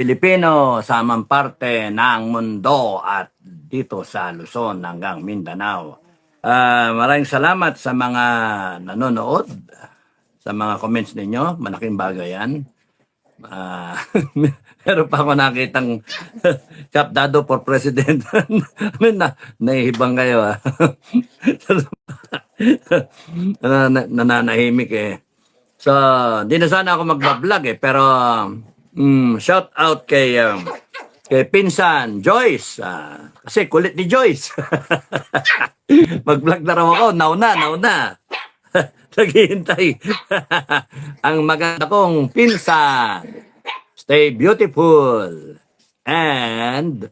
Pilipino sa amang parte ng mundo at dito sa Luzon hanggang Mindanao. Maraming salamat sa mga nanonood, sa mga comments ninyo. Malaking bagay yan. Meron pa ako nakitang Cap Dado for President. Naihibang kayo. Nananahimik eh. So, di na sana ako magbablog eh. Pero, shout out kay Pinsan, Joyce. Kasi kulit ni Joyce. Mag-vlog na raw ako. Nauna. Naghihintay. Ang maganda kong pinsan. Stay beautiful. And,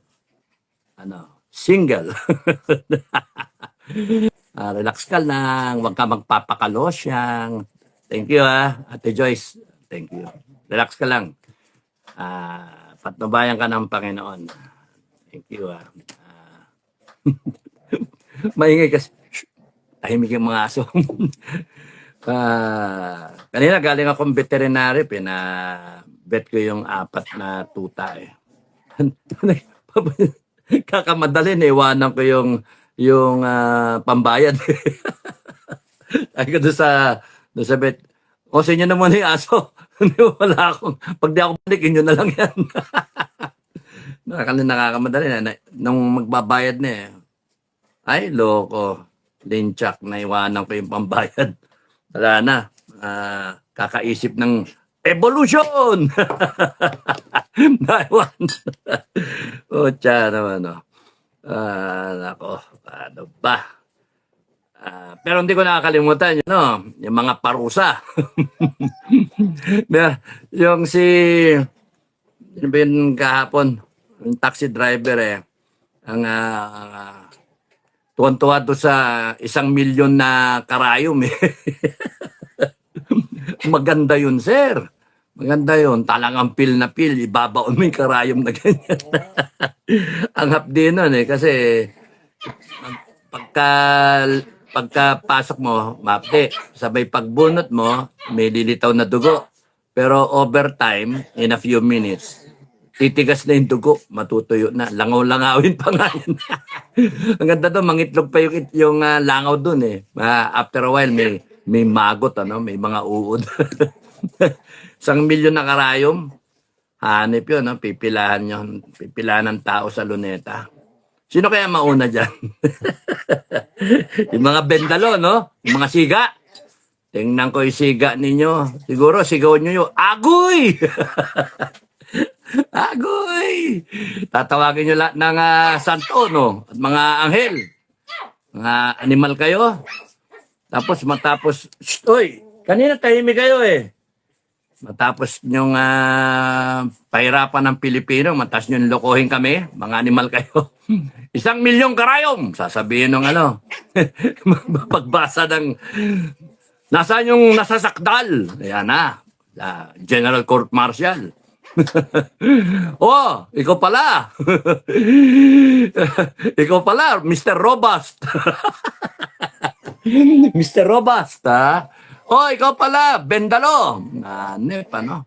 single. Relax ka lang. Huwag ka magpapakalosyang. Thank you Ate Joyce. Thank you. Relax ka lang. Patnubayan ka ng Panginoon. Thank you maingay kasi. Tahimik yung mga aso. Kanina galing akong veterinary. Bet ko yung 4 na tuta eh. Kakamadali iwanan ko yung pambayad. Ay ko doon sa bet. O sa inyo na muna yung aso. Wala akong. Pag di ako balik, inyo na lang yan. Nakakamadali na. Nung magbabayad na eh. Ay, loko. Linchak na iwanan ko yung pambayad. Wala na. Kakaisip ng evolution! Naiwan. O, tiyan naman. Nako. Ano ba? Pero hindi ko nakakalimutan yung mga parusa. Yung yung kahapon, yung taxi driver ang tuwan-tuwa doon sa 1 milyon na karayom Maganda yun, sir. Maganda yun. Talagang pil na pil. Ibabaon mo yung karayom na ganyan. Ang hapdi nun kasi pagkapasok mo, mapde. Sabay pagbunot mo, may lilitaw na dugo. Pero overtime, in a few minutes, titigas na yung dugo, matutuyo na. Langaw-langawin pa nga yun. Ang ganda doon, mangitlog pa yung langaw doon eh. After a while, may magot, may mga uod. 1 milyon na karayom, hanip yun, pipilahan ng tao sa luneta. Sino kaya mauna dyan? Yung mga bendalo, yung mga siga. Tingnan ko yung siga ninyo. Siguro sigaw nyo yung agoy! Agoy! Tatawagin nyo lahat ng santo, at mga anghel. Mga animal kayo. Matapos, oy, kanina tahimik kayo eh. Matapos nyong pahirapan ng Pilipino, matas nyong lokohin kami, mga animal kayo. 1 milyong karayom, sasabihin ng pagbasa ng, nasaan yung nasasakdal? Ayan na, General Court Martial. Oh, ikaw pala. Ikaw pala, Mr. Robust. Mr. Robust, Oh, ikaw pala, Bendalo. Nep, nako.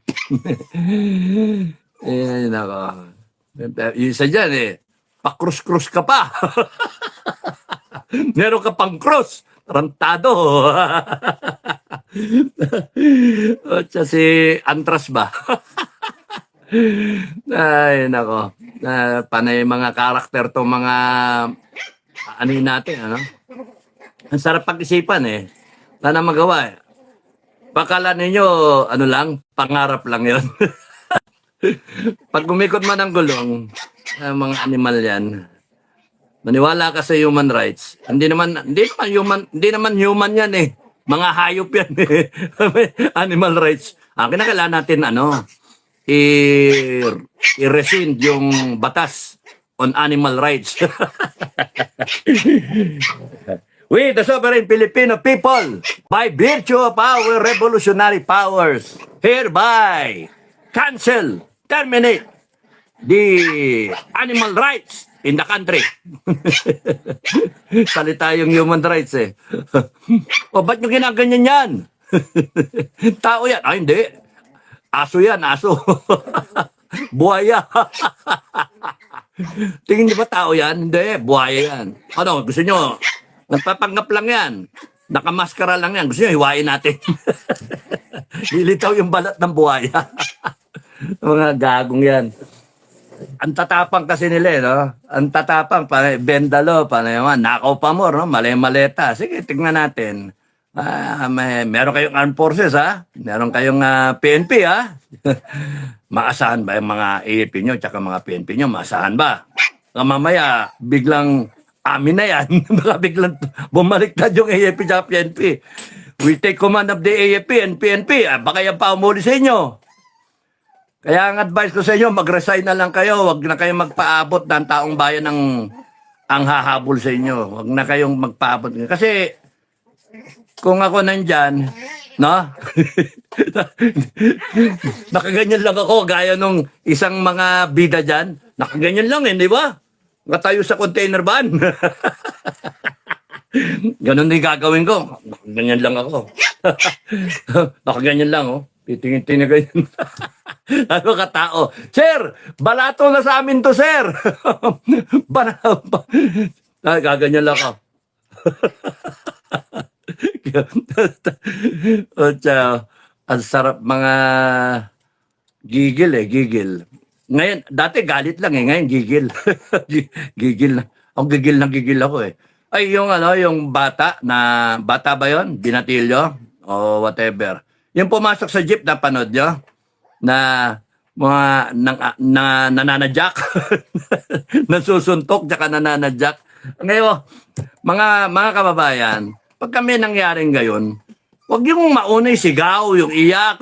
Yung isa dyan pakrus-krus ka pa. Meron ka pang krus. Tarantado. O, si Antras ba? Ay, nako. Panay mga karakter to mga natin, Ang sarap pag-isipan Wala na magawa Pakala ninyo, pangarap lang yon. Pag umikot man ang gulong, mga animal yan, maniwala ka sa human rights. Hindi naman human yan Mga hayop yan Animal rights. Ang kinakailangan natin, i-rescind yung batas on animal rights. We, the sovereign Filipino people, by virtue of our revolutionary powers, hereby cancel, terminate the animal rights in the country. Salita yung human rights O, ba't nyo ginaganyan yan? Tao yan. Ay, hindi. Aso yan, aso. Buhaya. Tingin niyo ba tao yan? Hindi, buhaya yan. Ano, gusto niyo, nagpapanggap lang yan. Nakamaskara lang yan. Gusto niyo, hiwain natin. Lilitaw yung balat ng buhaya. Mga gagong yan. Ang tatapang kasi nila, no? Ang tatapang, bendalo, naman, nakaw pa mo, no? Mali-maleta. Sige, tignan natin. Meron kayong armed forces, ha? Meron kayong PNP, ha? Maasahan ba yung mga AFP nyo tsaka mga PNP nyo? Maasahan ba? Mamaya, biglang amin na yan. Baka biglang bumaliktad yung AFP tsaka PNP. We take command of the AFP and PNP. Baka yan pa umuli sa inyo. Kaya ang advice ko sa inyo, mag-resign na lang kayo. Huwag na kayong magpaabot ng taong bayan ang hahabol sa inyo. Huwag na kayong magpaabot. Kasi kung ako nandyan, no? Nakaganyan lang ako, gaya nung isang mga bida dyan. Nakaganyan lang, di ba? Nakatayo sa container van. Ganun din gagawin ko. Nakaganyan lang ako. Nakaganyan lang, oh. Titingin-tingin ganyan. Ano ka tao? Sir, balato na sa amin to, sir. Gaganyan lang ako. Ocha, ang sarap mga gigil gigil. Ngayon, dati galit lang ngayon gigil. Gigil na. Ang gigil ako eh. Ay, yung bata ba yon? Binatilyo? O whatever. Yung pumasok sa jeep, napanood nyo? Na mga nananadyak. Nasusuntok, tsaka nananadyak. Ngayon, mga kababayan, pag kami nangyaring gayon, huwag yung maunay sigaw, yung iyak.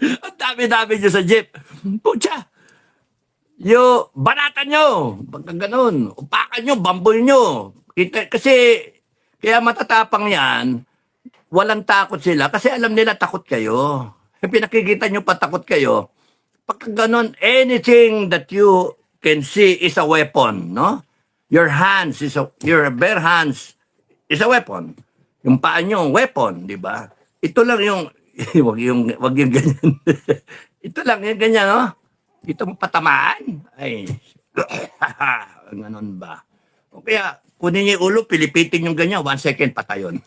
Ang dami-dami nyo sa jeep. Pucha, banatan nyo. Pagka ganun, upakan nyo, bambol nyo. Kasi, kaya matatapang yan, walang takot sila kasi alam nila takot kayo. Pinakikita nyo pa takot kayo. Pagka ganun, anything that you can see is a weapon, no? Your bare hands is a weapon. Yung paa nyo, weapon, di ba? Ito lang yung, wag yung ganyan. Ito lang yung ganyan, no? Ito patamaan. Ay, ganun ba? O kaya, kunin niyo yung ulo, pilipitin yung ganyan, 1 second, patayon.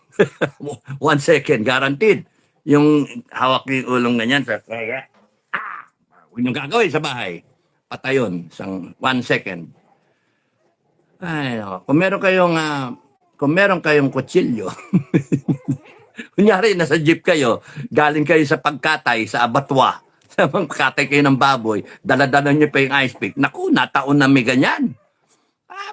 1 second, guaranteed. Yung hawak niyo yung ulong ganyan, huwag nyo gagawin sa bahay. Patayon, 1 second. Ay, kung meron kayong kutsilyo, kunyari, nasa jeep kayo, galing kayo sa pagkatay, sa abatwa, sa pagkatay kayo ng baboy, daladala nyo pa yung ice pick. Naku, nataon na may ganyan.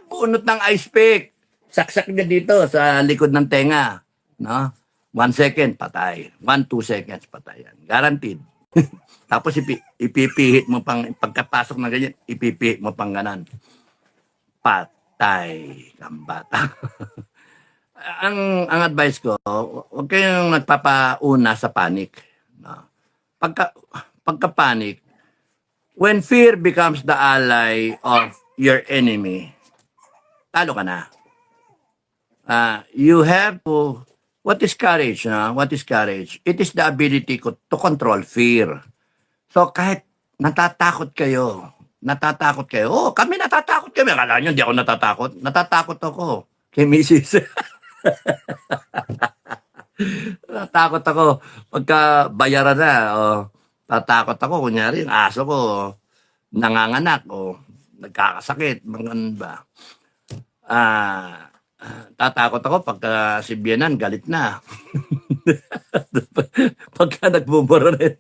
Bunot ng ice pick. Saksak niya dito sa likod ng tenga. No? 1 second, patay. 1-2 seconds, patay. Guaranteed. Tapos ipipihit mo pang, pagkapasok ng ganyan, ipipihit mo pang ganan. Patay kang bata. ang advice ko, huwag kayong nagpapauna sa panic. No? Pagka-panic, when fear becomes the ally of your enemy, talo ka na. You have to, what is courage? No? What is courage? It is the ability to control fear. So kahit natatakot kayo, kami natatakot kami. Akala nyo, hindi ako natatakot. Natatakot ako kay Mrs. Natatakot ako pagka bayaran na. Tatakot ako, kunyari, yung aso ko, nanganganak, nagkakasakit, mga ba. Tatakot ako pagka si Bianan, galit na. Pagka nagbubura rin.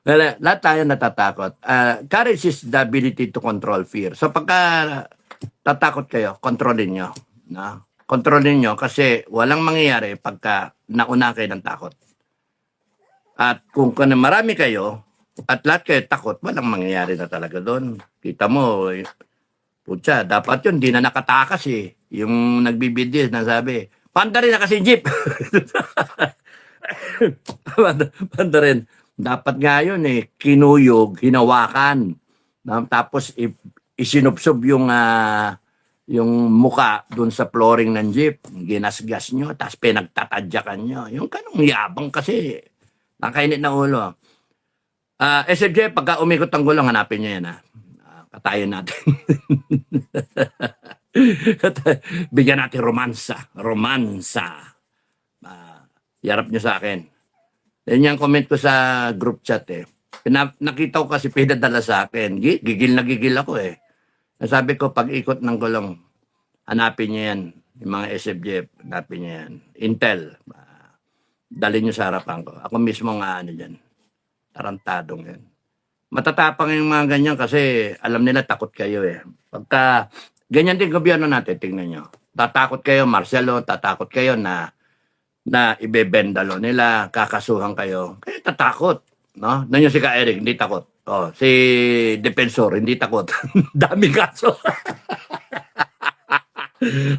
Well, lahat tayo natatakot. Courage is the ability to control fear. So pagka tatakot kayo, kontrolin nyo. No? Kontrolin nyo kasi walang mangyayari pagka nauna kayo ng takot. At kung marami kayo, at lahat kayo takot, walang mangyayari na talaga doon. Kita mo, putya, dapat yun, di na nakatakas eh. Yung nagbibidyo, nasabi, panda rin na kasi jeep. Panda rin. Dapat nga yun eh, kinuyog, hinawakan. Tapos isinubsob yung muka doon sa flooring ng jeep. Ginasgas nyo, tapos pinagtatadyakan nyo. Yung kanong yabang kasi, nakainit na ulo. SFJ, pagka umikot ang gulong, hanapin niyo yan, ha? Katayin natin. Bigyan natin romansa. Romansa. Yarap niyo sa akin. Yan yung comment ko sa group chat, eh. Nakita ko kasi pinadala sa akin. Gigil na gigil ako, eh. Sabi ko, pag ikot ng gulong, hanapin niyo yan. Yung mga SFJ, hanapin niyo yan. Intel. Dalhin niyo sa harapan ko. Ako mismo nga ano dyan. Tarantadong yan. Matatapang yung mga ganyan kasi alam nila takot kayo, eh. Pagka, ganyan din gobyerno natin, tingnan nyo. Tatakot kayo, Marcelo, tatakot kayo na ibebendalo nila, kakasuhan kayo. Kaya tatakot, no? Nanyo si Ka Eric, hindi takot. Oh, si Defensor, hindi takot. Daming kaso.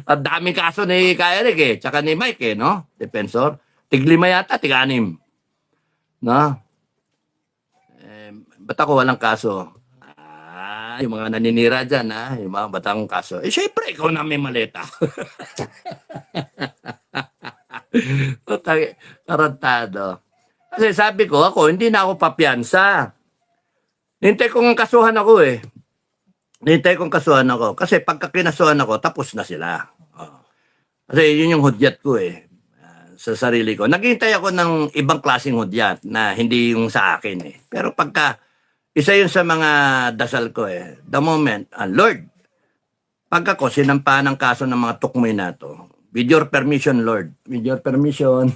Ang daming kaso ni Ka Eric, eh. Tsaka ni Mike, eh, no? Defensor. Tiglima yata, tiganim. No? Ba't ako walang kaso? Yung mga naninira dyan, yung mga batang kaso. Syempre, ikaw na may maleta. Tarantado. Kasi sabi ko, hindi na ako papiyansa. Hintay kong kasuhan ako, eh. Hintay kong kasuhan ako. Kasi pagka kinasuhan ako, tapos na sila. Kasi yun yung hudyat ko, eh. Sa sarili ko. Naghintay ako ng ibang klaseng hudyat na hindi yung sa akin, eh. Pero pagka isa yun sa mga dasal ko, eh. The moment, Lord, pag ako sinampahan ng kaso ng mga tukmoy na to, with your permission, Lord, with your permission,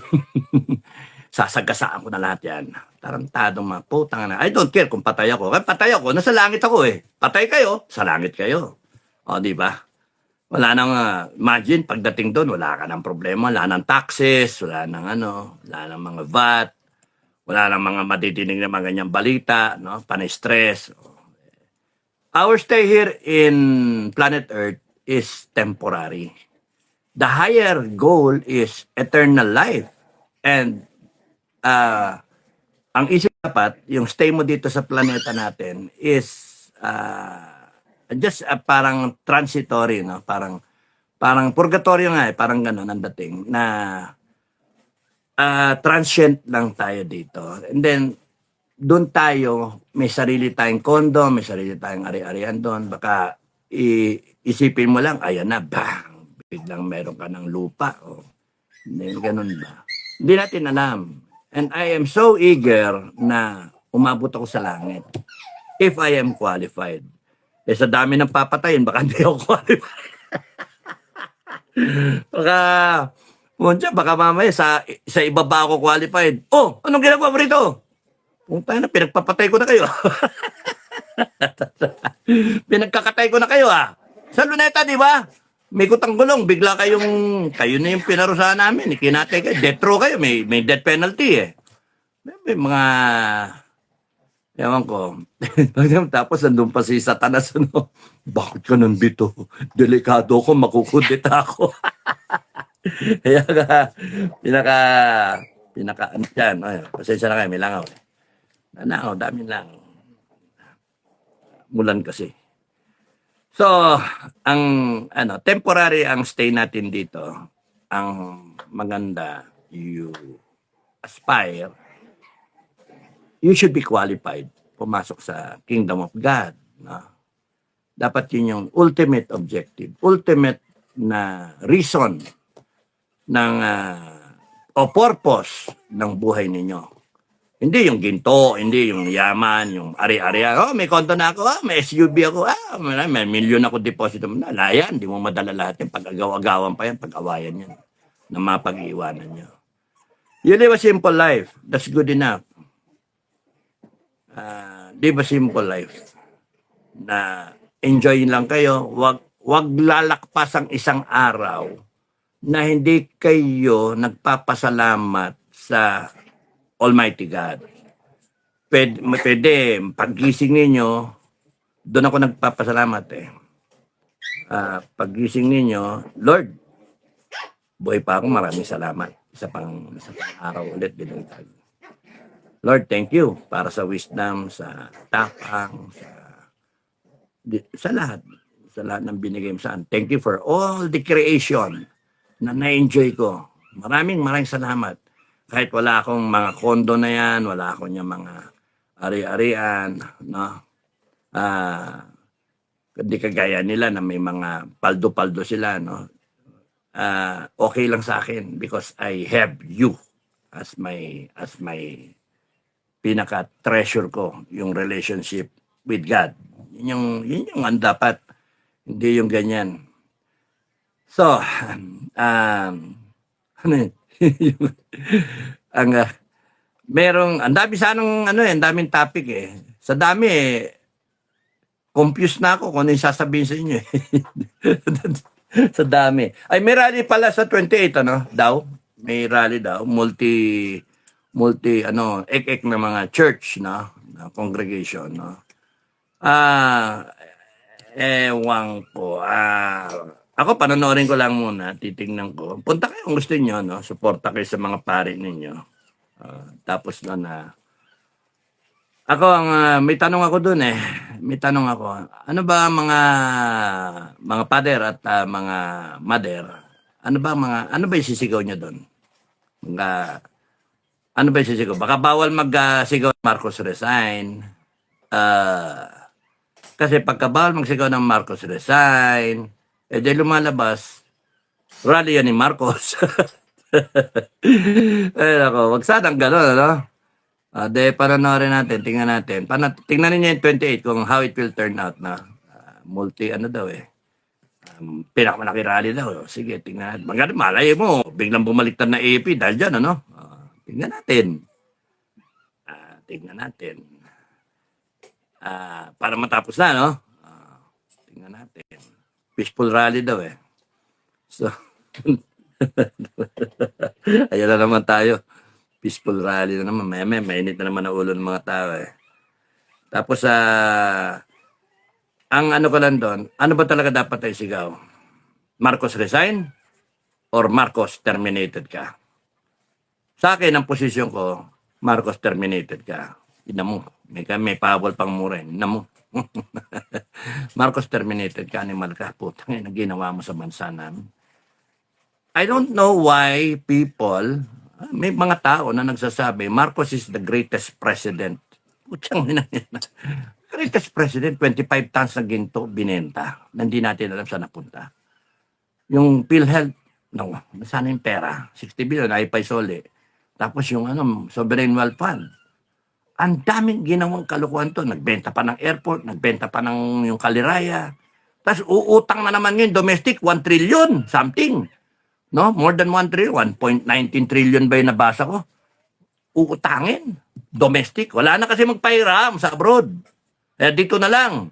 sasagasaan ko na lahat yan. Tarantadong mga putang na. I don't care kung patay ako. Kaya patay ako, nasa langit ako, eh. Patay kayo, sa langit kayo. O, di ba? Wala nang, imagine, pagdating doon, wala ka ng problema, wala nang taxes, wala nang wala nang mga VAT, wala nang mga madidinig na mga ganyang balita, no? Panay-stress. Our stay here in planet Earth is temporary. The higher goal is eternal life. And ang isip dapat, yung stay mo dito sa planeta natin is just parang transitory, no? Parang purgatorio nga, eh. Parang gano'n ang dating na transient lang tayo dito. And then, doon tayo, may sarili tayong kondo, may sarili tayong ari-arian doon. Baka isipin mo lang, ayan na, bang! Biglang meron ka ng lupa. O, hindi, ganun ba? Hindi natin alam. And I am so eager na umabot ako sa langit. If I am qualified. Eh, sa dami ng papatayin, baka hindi ako qualified. Baka mamaya sa iba ba ako qualified? Oh, anong ginagawa mo rito? Puntay na, pinagpapatay ko na kayo. Pinagkakatay ko na kayo, Sa Luneta, di ba? May kutang gulong, bigla kayo na yung pinarusahan namin. Kinatay kayo, death row kayo, may death penalty, eh. May mga, ewan ko. Tapos nandun pa si Satanas, bakit ka nandito? Delikado ako, makukudita ako. Kaya yan. Pasensya na kayo, may langaw. Langaw, dami lang. Mulan kasi. So, ang temporary ang stay natin dito. Ang maganda, you aspire, you should be qualified pumasok sa Kingdom of God. No? Dapat yun yung ultimate objective, ultimate na reason ng o purpose ng buhay ninyo. Hindi yung ginto, hindi yung yaman, yung ari-ari. May kondo na ako, may SUV ako, may milyon ako deposito. Wala yan, hindi mo madala lahat yan. Pag-agaw-agawan pa yan, pag-awayan yan. Na mapag-iwanan nyo. You live a simple life. That's good enough. Live a simple life. Na enjoy lang kayo. Wag lalakpas ang isang araw na hindi kayo nagpapasalamat sa Almighty God. Pwede paggising ninyo, doon ako nagpapasalamat, eh. Paggising ninyo, Lord, buhay pa ako, maraming salamat. Isa pang araw ulit binigay. Lord, thank you para sa wisdom, sa tapang, sa lahat ng binigay mo saan. Thank you for all the creation na na-enjoy ko. Maraming salamat. Kahit wala akong mga kondo na yan, wala akong yung mga ari-arian, no? Hindi kagaya nila na may mga paldo-paldo sila, no? Okay lang sa akin because I have you as my pinaka-treasure ko, yung relationship with God. Yun yung ang dapat, hindi yung ganyan. So, ano yun? ang ang dami sanang ang daming topic eh. Sa dami confused na ako kung ano yung sasabihin sa inyo eh. Sa dami. Ay, may rally pala sa 28 daw. May rally daw, multi ek na mga church na congregation, no. Ewan ko. Ako panonoorin ko lang muna, titingnan ko. Punta kayo kung gusto niyo, no. Suporta kayo sa mga pare ninyo. Tapos ako may tanong ako doon eh. May tanong ako. Ano ba mga father at mga mother? Ano ba yung sisigaw niyo doon? Ano ba yung sisigaw? Baka bawal magsigaw Marcos resign. Kasi pagka bawal magsigaw ng Marcos resign, di lumalabas, rally yan ni Marcos. Wag sanang gano'n, ano? Panonoorin natin, tingnan natin. Tingnan niyo yung 28 kung how it will turn out na. Pinakamalaki rally daw. Sige, tingnan natin. Maganda, malay mo, biglang bumaliktad na AP dahil dyan, ano? Tingnan natin. Tingnan natin. Para matapos na, no? Tingnan natin. Peaceful rally daw eh. So, ayan na naman tayo. Peaceful rally na naman. Mainit na naman ang ulo ng mga tao eh. Tapos, ang ano ko lang doon, ano ba talaga dapat ay sigaw? Marcos resign or Marcos terminated ka? Sa akin, ang posisyon ko, Marcos terminated ka. Ina mo. May pabol pang mura. Ina mo. Marcos terminated ka, animal ka. Putang ina, ginawa mo sa bansa namin. I don't know why people, may mga tao na nagsasabi, Marcos is the greatest president. Putang ina. Greatest president, 25 tons na ginto, binenta. Hindi natin alam saan napunta. Yung PhilHealth, no, nasaan yung pera? 60 billion, ay paisole. Tapos yung sovereign wealth fund. Ang daming ginawang kalukuhan to. Nagbenta pa ng airport, nagbenta pa ng yung Kaliraya. Tapos uutang na naman yun, domestic, 1 trillion, something. No? More than 1 trillion, 1.19 trillion ba yung nabasa ko? Uutangin. Domestic. Wala na kasi magpahiram sa abroad. Dito na lang.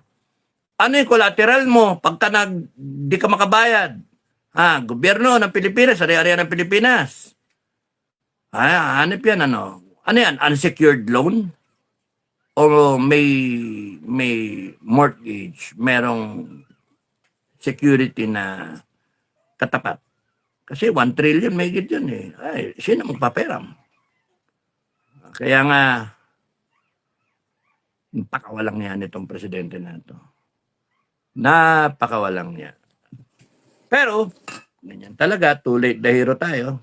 Ano yung collateral mo pagka di ka makabayad? Gobyerno ng Pilipinas, ari-arian ng Pilipinas. Hanip yan, ano? Ano yan? Unsecured loan? O may mortgage, merong security na katapat? Kasi 1 trillion may higit yun eh. Ay, sino magpaperam? Kaya nga, napakawalang niya nitong presidente na ito. Napakawalang niya. Pero, ganyan talaga, too late the hero tayo.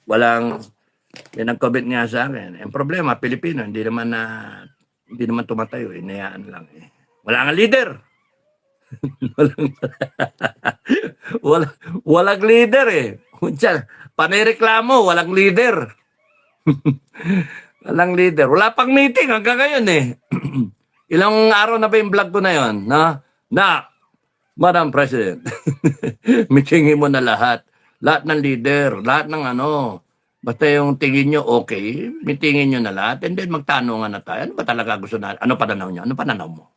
May nag-comment nga sa akin. Ang problema, Pilipino, hindi naman tumatayo. Inayaan lang eh. Wala nga leader. walang leader eh. Panireklamo, walang leader. Walang leader. Wala pang meeting hanggang ngayon eh. Ilang araw na ba yung vlog ko na yun? Madam President, meetingin mo na lahat. Lahat ng leader, lahat ng basta yung tingin nyo okay, meetingin nyo na lahat, and then magtanungan na tayo. Ano ba talaga gusto na? Ano pananaw nyo? Ano pananaw mo?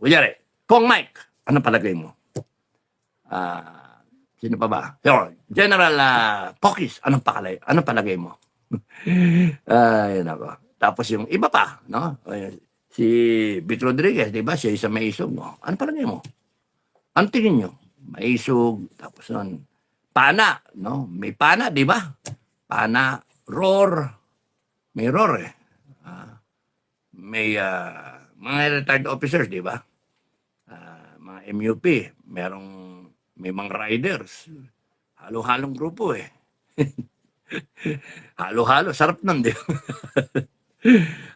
Kunyari, Kong Mike, ano palagay mo? Sino pa ba? General Pokis, anong palagay mo? Yun ako. Tapos yung iba pa, no? Si Vic Rodriguez, di ba? Siya isa may isog, no? Ano palagay mo? Ano tingin nyo? May isog, tapos nun, pana, no? May pana, di ba? Pana, roar. May roar eh. May mga retired officers, di ba? Mga MUP, may mga riders. Halo-halong grupo eh. Halo-halo, sarap nun, di ba?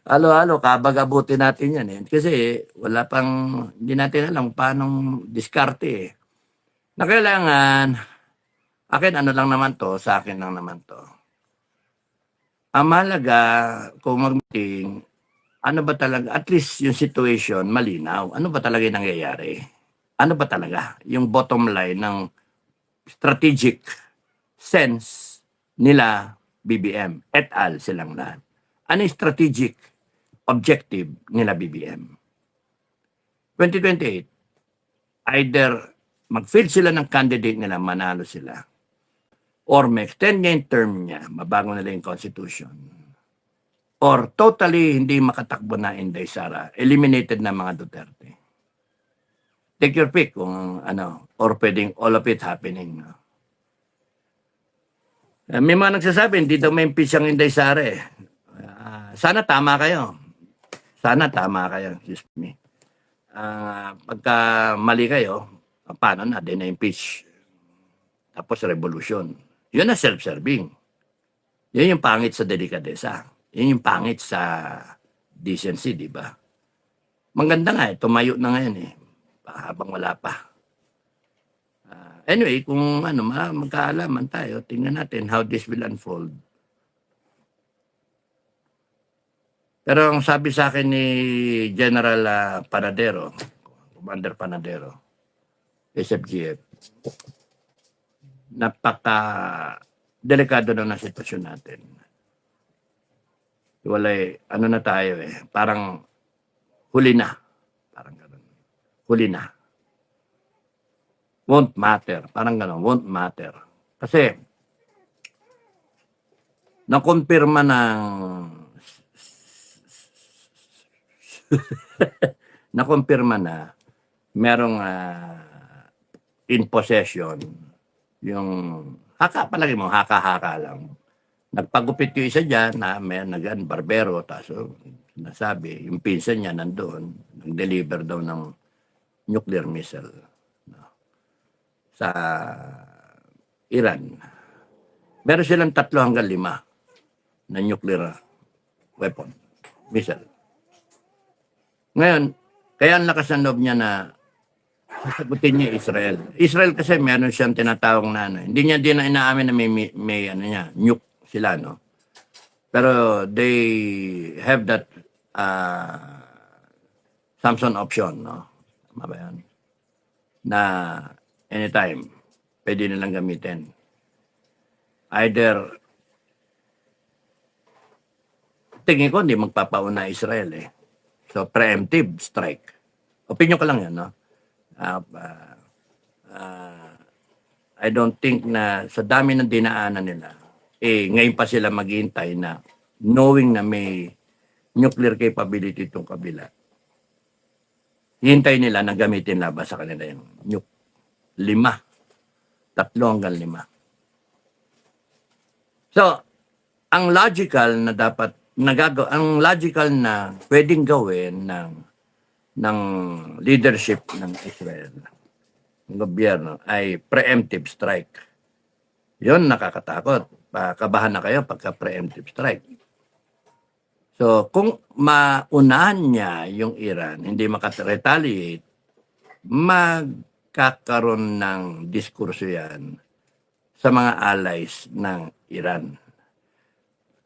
Halo-halo, kabag-abuti natin yan eh. Kasi wala pang, hindi natin alam paano diskarte eh. Na kailangan, akin ano lang naman to, sa akin lang naman to. Ang mahalaga, kung mag-meeting, ano ba talaga, at least yung situation, malinaw. Ano ba talaga yung nangyayari? Ano ba talaga yung bottom line ng strategic sense nila BBM et al. Silang lahat? Ano yung strategic objective nila BBM? 2028, either mag-field sila ng candidate nila, manalo sila, or ma-extend niya yung term niya, mabago nila yung constitution, or totally hindi makatakbo na Inday Sara, eliminated na mga Duterte. Take your pick kung ano, or pwedeng all of it happening. No? May mga nagsasabi, hindi daw may impeach ang Inday Sara eh. Sana tama kayo. Sana tama kayo. Excuse me. Pagka mali kayo, paano na? Di na-impeach. Tapos revolution. Yun na self-serving. Yun yung pangit sa delikadesa. Yun yung pangit sa decency, di ba? Maganda nga eh, tumayo na ngayon eh. Habang wala pa. Anyway, kung ano, magkaalaman tayo, tingnan natin how this will unfold. Pero ang sabi sa akin ni General Panadero, Commander Panadero, SFGF, napaka-delikado na sitwasyon natin. Walay, ano na tayo eh, parang huli na. Parang gano'n. Huli na. Won't matter. Parang gano'n, won't matter. Kasi, nakumpirma ng nakumpirma na merong in possession yung palagi mo, haka-haka lang. Nagpagupit yung isa dyan na may barbero, taso nasabi, yung pinsan niya nandoon, nag-deliver daw ng nuclear missile sa Iran. Meron silang 3 hanggang 5 na nuclear weapon, missile. Ngayon, kaya ang lakas ng loob niya na sasagutin niya Israel. Israel kasi meron siyang tinatawag na hindi niya din na inaamin na may ano niya, nuke sila, no? Pero they have that Samson option, no? Tama ba yan? Na anytime, pwede nilang gamitin. Either, tingin ko hindi magpapauna Israel eh. So, preemptive strike. Opinion ko lang yan, no? I don't think na sa dami ng dinaanan nila, ngayon pa sila maghihintay na knowing na may nuclear capability itong kabila. Hintay nila na gamitin laban sa kanila yung nuke. 5. 3 hanggang 5. So, ang logical na dapat ang logical na pwedeng gawin ng leadership ng Israel, ng gobyerno, ay preemptive strike. Yun nakakatakot. Kabahan na kayo pagka preemptive strike. So, kung maunahan niya yung Iran, hindi makaretaliate, magkakaroon ng diskurso yan sa mga allies ng Iran.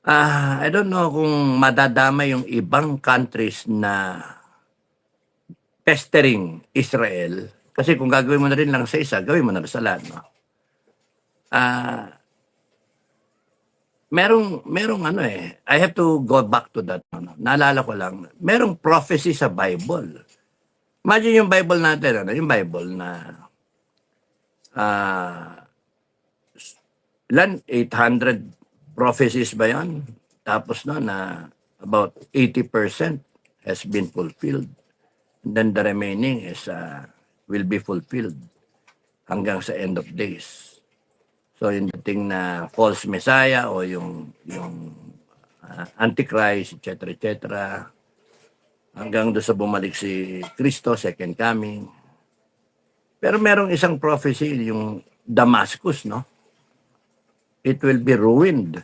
I don't know kung madadama yung ibang countries na pestering Israel. Kasi kung gagawin mo na rin lang sa isa, gawin mo na rin sa lahat. No? Merong ano eh, I have to go back to that. No? Naalala ko lang, merong prophecy sa Bible. Imagine yung Bible natin, yung Bible na 800 prophecies ba yan? Tapos na about 80% has been fulfilled. And then the remaining is will be fulfilled hanggang sa end of days. So yung dating na false messiah o yung antichrist, etc. Hanggang doon sa bumalik si Kristo, second coming. Pero merong isang prophecy, yung Damascus, no? It will be ruined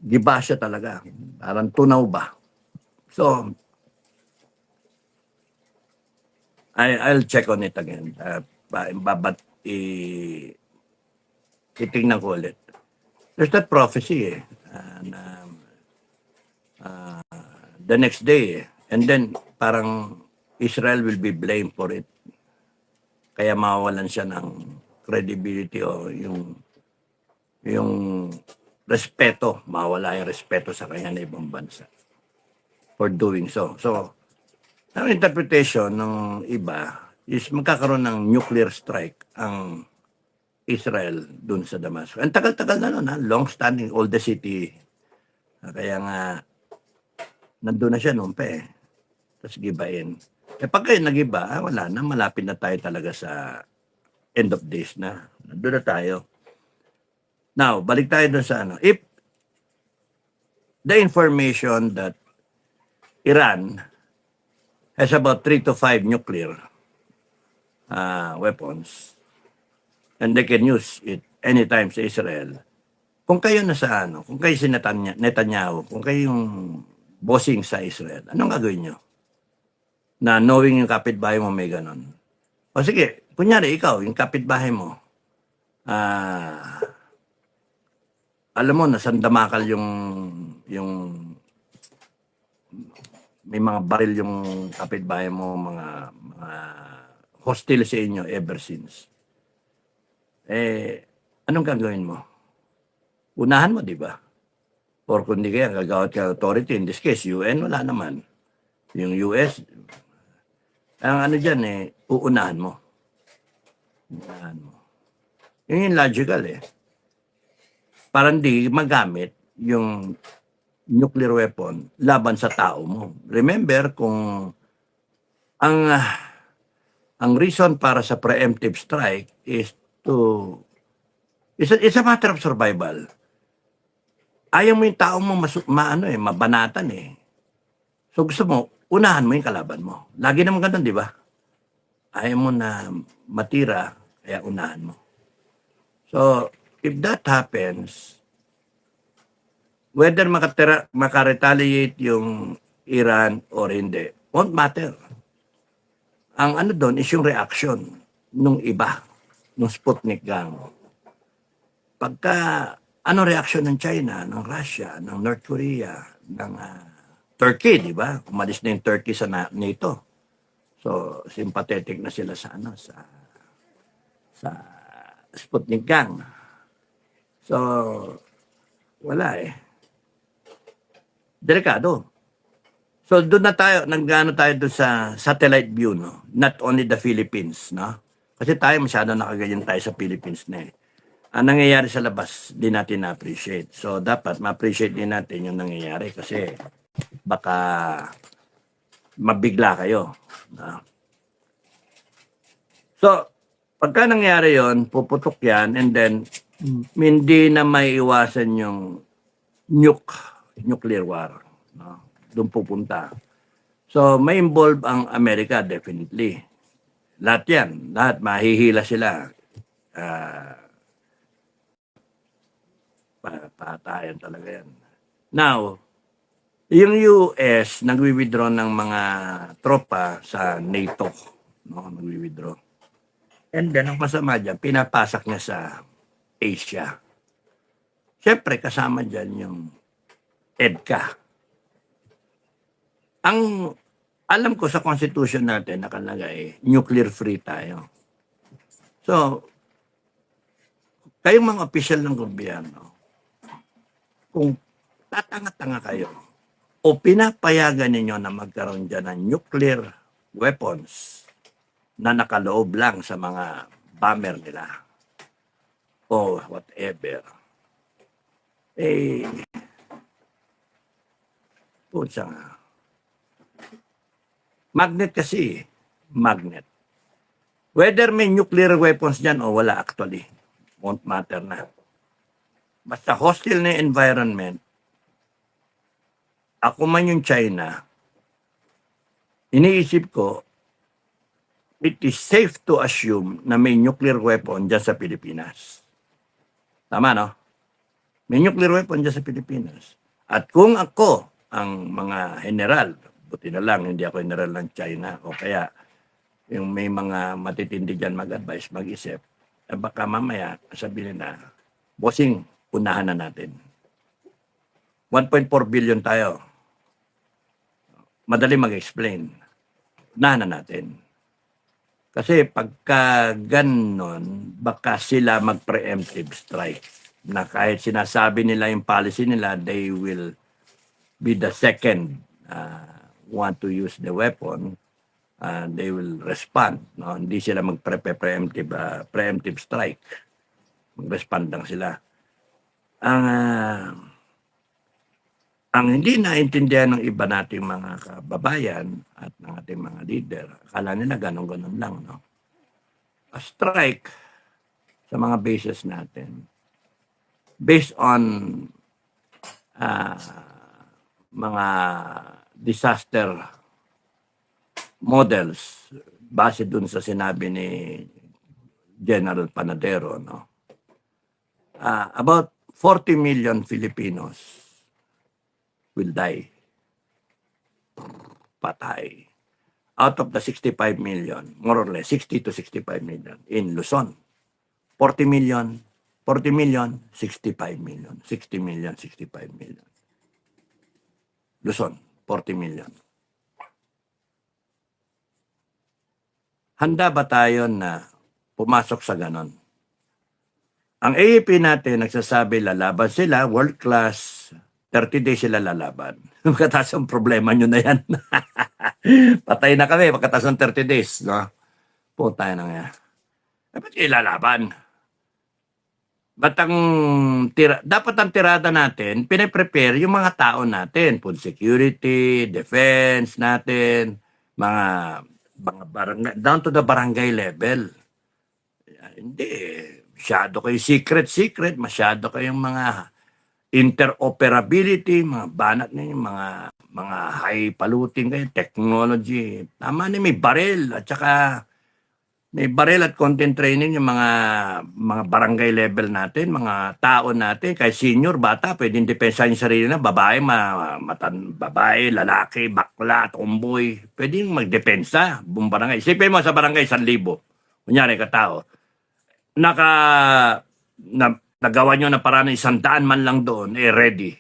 giba siya talaga. Parang tunaw ba? So, I'll check on it again. But titingnan ko ulit. There's that prophecy na the next day and then parang Israel will be blamed for it. Kaya mawawalan siya ng credibility o yung respeto, mawala yung respeto sa kanya na ibang bansa for doing so. So, ang interpretation ng iba is magkakaroon ng nuclear strike ang Israel dun sa Damascus. Ang tagal-tagal na nun, long-standing, oldest city. Kaya nga, nandun na siya noon pa eh. Tapos gibain. Pag kayo nagiba, wala na, malapit na tayo talaga sa end of days na. Nandun na tayo. Now, balik tayo dun sa ano. If the information that Iran has about 3 to 5 nuclear weapons and they can use it anytime sa Israel, kung kayo na sa ano, kung kayo si Netanyahu, kung kayo yung bossing sa Israel, anong gagawin nyo? Na knowing yung kapitbahay mo may ganon. O sige, kunyari ikaw, yung kapitbahay mo, alam mo, nasandamakal yung may mga baril yung kapitbahay mo, mga hostile sa inyo ever since. Anong gagawin mo? Unahan mo, di ba? Or kundi kaya gagawat ka authority, in this case, UN, wala naman. Yung US, ang ano dyan uunahan mo. Unahan mo. Yun yung logical Parang di magamit yung nuclear weapon laban sa tao mo. Remember kung ang reason para sa preemptive strike is it's a matter of survival. Ayaw mo yung tao mo mabanatan So gusto mo, unahan mo yung kalaban mo. Lagi naman ganun, di ba? Ayaw mo na matira, kaya unahan mo. So, if that happens, whether makaretaliate yung Iran or hindi, won't matter. Ang ano doon is yung reaction nung iba, nung Sputnik gang. Pagka, ano reaction ng China, ng Russia, ng North Korea, ng Turkey, di ba? Umalis na yung Turkey sa NATO. So, sympathetic na sila sa Sputnik gang. So, wala Delikado. So, doon na tayo, tayo doon sa satellite view, no? Not only the Philippines, no? Kasi tayo masyado nakaganyan tayo sa Philippines na Ang nangyayari sa labas, di natin na-appreciate. So, dapat ma-appreciate din natin yung nangyayari kasi baka mabigla kayo. No? So, pagka nangyari yon, puputok yan, and then hindi na may iwasan yung nuclear war. No? Doon pupunta. So, may involve ang Amerika, definitely. Lahat yan. Lahat, mahihila sila. Patayan talaga yan. Now, yung US, nagwi-withdraw ng mga tropa sa NATO. No? Nagwi-withdraw. And then, ang masama dyan, pinapasak niya sa Asia. Siyempre, kasama dyan yung EDCA. Ang alam ko sa Constitution natin, nakalagay, nuclear free tayo. So, kayong mga opisyal ng gobyerno, kung tatanga-tanga kayo, o pinapayagan ninyo na magkaroon dyan ng nuclear weapons na nakaloob lang sa mga bomber nila, o whatever, putsa nga. Magnet kasi, magnet. Whether may nuclear weapons dyan o wala actually, won't matter na. Basta hostile na environment, ako man yung China, iniisip ko, it is safe to assume na may nuclear weapon dyan sa Pilipinas. Tama, no? May nuclear weapon dyan sa Pilipinas. At kung ako ang mga general, buti na lang hindi ako general ng China o kaya yung may mga matitindi dyan mag-advise, mag-isip, baka mamaya sabihin na, bossing, unahan na natin. 1.4 billion tayo. Madali mag-explain. Unahan na natin. Kasi pagka ganon, baka sila mag-preemptive strike. Na kahit sinasabi nila yung policy nila, they will be the second want to use the weapon. They will respond. No? Hindi sila preemptive strike. Mag-respond lang sila. Ang hindi naintindihan ng iba nating mga kababayan at ng ating mga leader, akala nila ganon-ganon lang. No? A strike sa mga bases natin based on mga disaster models base dun sa sinabi ni General Panadero, no? About 40 million Filipinos will die. Patay. Out of the 65 million, more or less, 60 to 65 million in Luzon. 40 million, 65 million. 60 million, 65 million. Luzon, 40 million. Handa ba tayo na pumasok sa ganon? Ang AAP natin nagsasabi lalaban sila, world class, 30 days sila lalaban. Makataas ang problema nyo na yan. Patay na kami, makataas ng 30 days. No? Puta na nga. Dapat ilalaban. Dapat ang tirada natin, pinaprepare yung mga tao natin. Food security, defense natin, mga barangay, down to the barangay level. Hindi. Masyado kayo secret, masyado kayong mga interoperability, mga banat ninyo, mga high polluting kayo, technology. Tama na, may baril at saka may baril at content training yung mga barangay level natin, mga tao natin, kahit senior, bata, pwedeng depensahan yung sarili na, babae, babae, lalaki, bakla, tomboy, pwedeng magdepensa, buong barangay. Isipin mo sa barangay, 1,000. Kunyari, katao. Nagawa nyo na para ng 100 man lang doon, ready.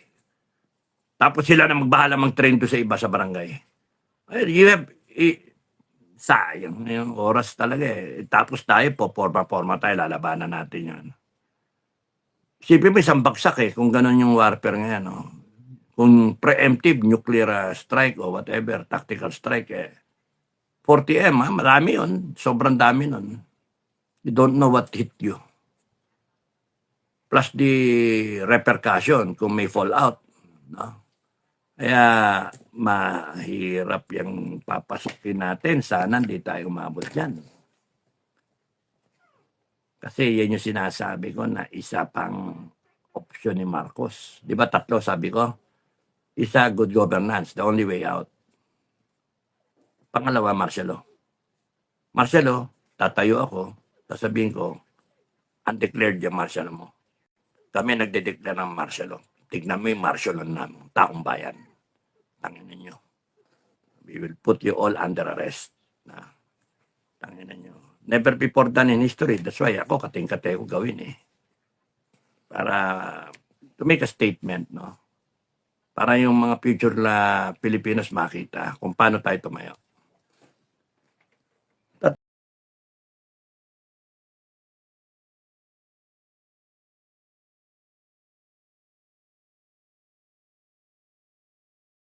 Tapos sila na magbahala mag-train to sa iba sa barangay. You have, sayang yung oras talaga eh. Tapos tayo, forma tayo, lalabanan natin yan. Isipin mo isang baksak eh, kung ganun yung warfare ngayon. No? Kung preemptive nuclear strike o whatever, tactical strike eh. 40M, marami yun. Sobrang dami nun. You don't know what hit you. Plus the repercussion kung may fallout. No? Kaya mahirap yung papasukin natin. Sana hindi tayo umabot dyan. Kasi yan yung sinasabi ko na isa pang option ni Marcos. Di ba 3 sabi ko? Isa, good governance, the only way out. Pangalawa, martial law. Martial law, tatayo ako, sasabihin ko, undeclared yung martial law mo. Kami nagde-declare ng martial law. Tignan mo yung martial law ng taong bayan. Tangin ninyo. We will put you all under arrest. Tangin ninyo. Never before done in history. That's why ako kating-kate ko gawin eh. Para to make a statement, no? Para yung mga future Pilipinos makita kung paano tayo tumayo.